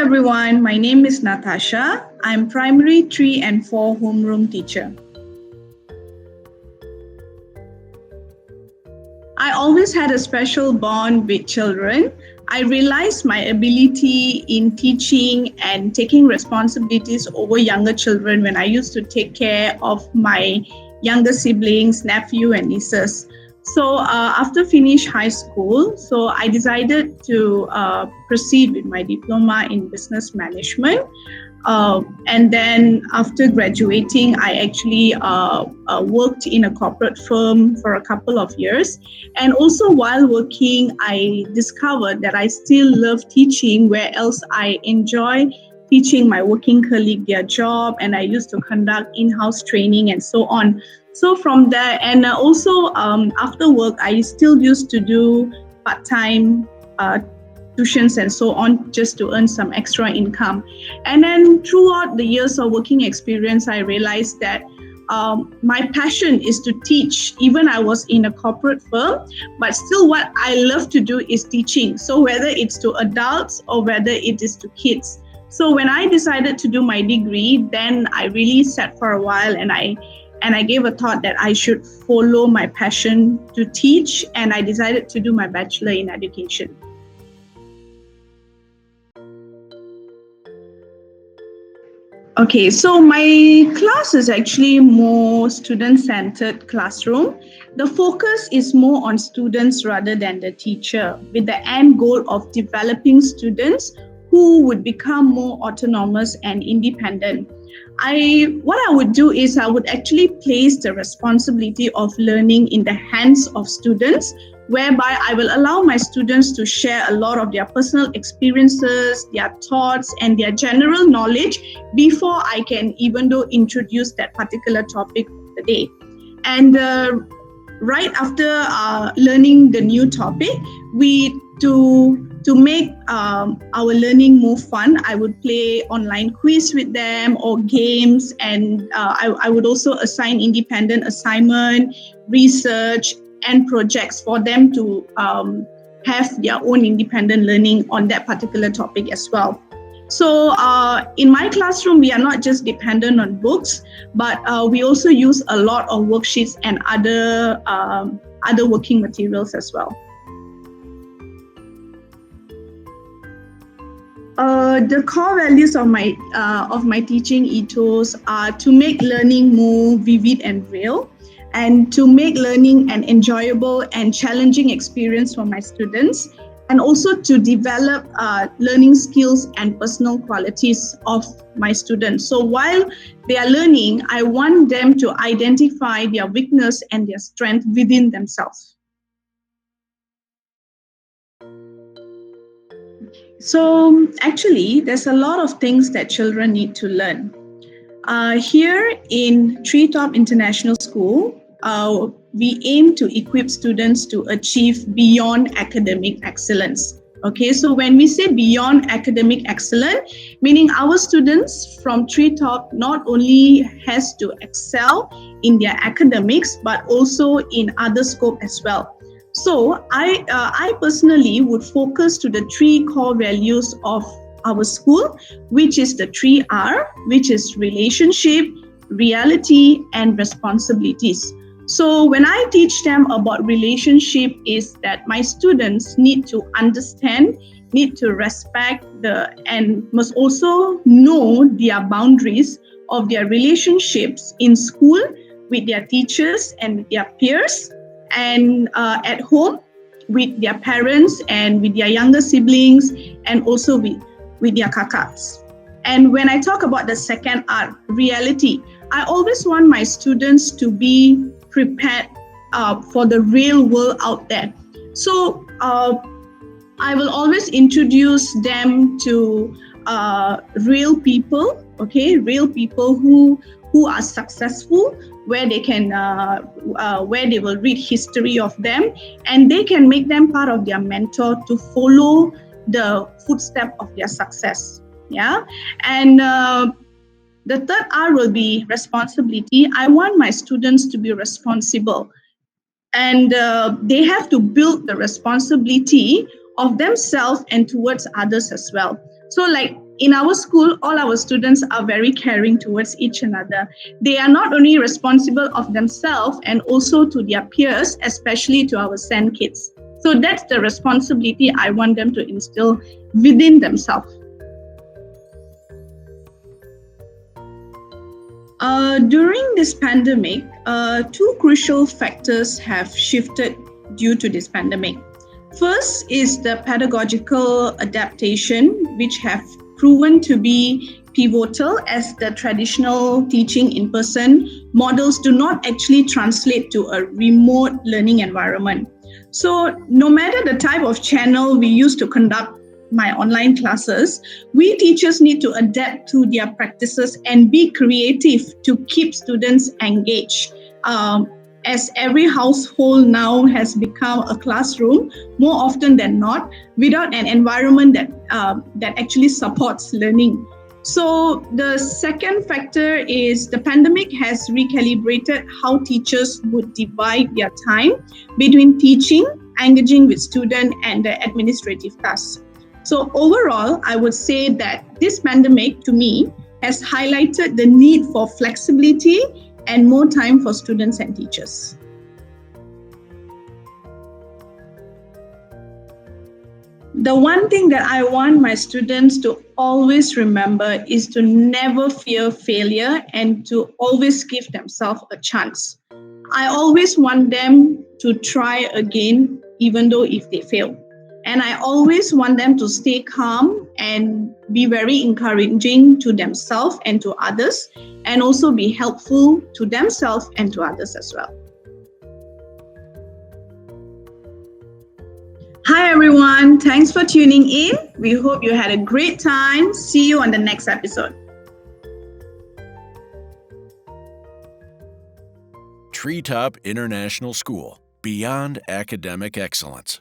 everyone, my name is Natashya. I'm primary 3 and 4 homeroom teacher. I always had a special bond with children. I realized my ability in teaching and taking responsibilities over younger children when I used to take care of my younger siblings, nephew and nieces. So after finish high school, I decided to proceed with my diploma in business management. And then after graduating, I actually worked in a corporate firm for a couple of years. And also while working, I discovered that I still love teaching, where else I enjoy teaching my working colleague their job, and I used to conduct in-house training and so on. So from there, and also after work, I still used to do part-time tuitions and so on, just to earn some extra income. And then throughout the years of working experience, I realized that my passion is to teach. Even I was in a corporate firm, but still what I love to do is teaching. So whether it's to adults or whether it is to kids. So when I decided to do my degree, then I really sat for a while and I gave a thought that I should follow my passion to teach, and I decided to do my bachelor in education. Okay, so my class is actually more student-centered classroom. The focus is more on students rather than the teacher, with the end goal of developing students who would become more autonomous and independent. What I would do is I would actually place the responsibility of learning in the hands of students, whereby I will allow my students to share a lot of their personal experiences, their thoughts, and their general knowledge before I can even though introduce that particular topic of the day. And right after learning the new topic, to make our learning more fun, I would play online quiz with them or games, and I would also assign independent assignment, research, and projects for them to have their own independent learning on that particular topic as well. So in my classroom, we are not just dependent on books, but we also use a lot of worksheets and other working materials as well. The core values of my teaching ethos are to make learning more vivid and real, and to make learning an enjoyable and challenging experience for my students, and also to develop learning skills and personal qualities of my students. So while they are learning, I want them to identify their weakness and their strength within themselves. So actually, there's a lot of things that children need to learn. Here in 𝗧𝗧𝗜𝗏 International School, we aim to equip students to achieve beyond academic excellence. Okay, so when we say beyond academic excellence, meaning our students from 𝗧𝗏𝗏 not only has to excel in their academics, but also in other scope as well. So I personally would focus to the 3 core values of our school, which is the 3R, which is relationship, reality, and responsibilities. So when I teach them about relationship, is that my students need to understand, need to respect and must also know their boundaries of their relationships in school with their teachers and with their peers, and at home with their parents and with their younger siblings, and also with their kakaks. And when I talk about the second R, reality, I always want my students to be prepared for the real world out there. So I will always introduce them to real people, okay, real people who are successful, where they can where they will read history of them, and they can make them part of their mentor to follow the footstep of their success. Yeah, and the third R will be responsibility. I want my students to be responsible, and they have to build the responsibility of themselves and towards others as well. So like in our school, all our students are very caring towards each another. They are not only responsible of themselves and also to their peers, especially to our SEN kids. So that's the responsibility I want them to instill within themselves. During this pandemic, two crucial factors have shifted due to this pandemic. First is the pedagogical adaptation, which have proven to be pivotal as the traditional teaching in person models do not actually translate to a remote learning environment. So no matter the type of channel we use to conduct my online classes, we teachers need to adapt to their practices and be creative to keep students engaged. As every household now has become a classroom, more often than not, without an environment that actually supports learning. So the second factor is the pandemic has recalibrated how teachers would divide their time between teaching, engaging with students, and the administrative tasks. So overall, I would say that this pandemic, to me, has highlighted the need for flexibility and more time for students and teachers. The one thing that I want my students to always remember is to never fear failure and to always give themselves a chance. I always want them to try again, even though if they fail. And I always want them to stay calm and be very encouraging to themselves and to others, and also be helpful to themselves and to others as well. Hi everyone, thanks for tuning in. We hope you had a great time. See you on the next episode. TTIS International School, beyond academic excellence.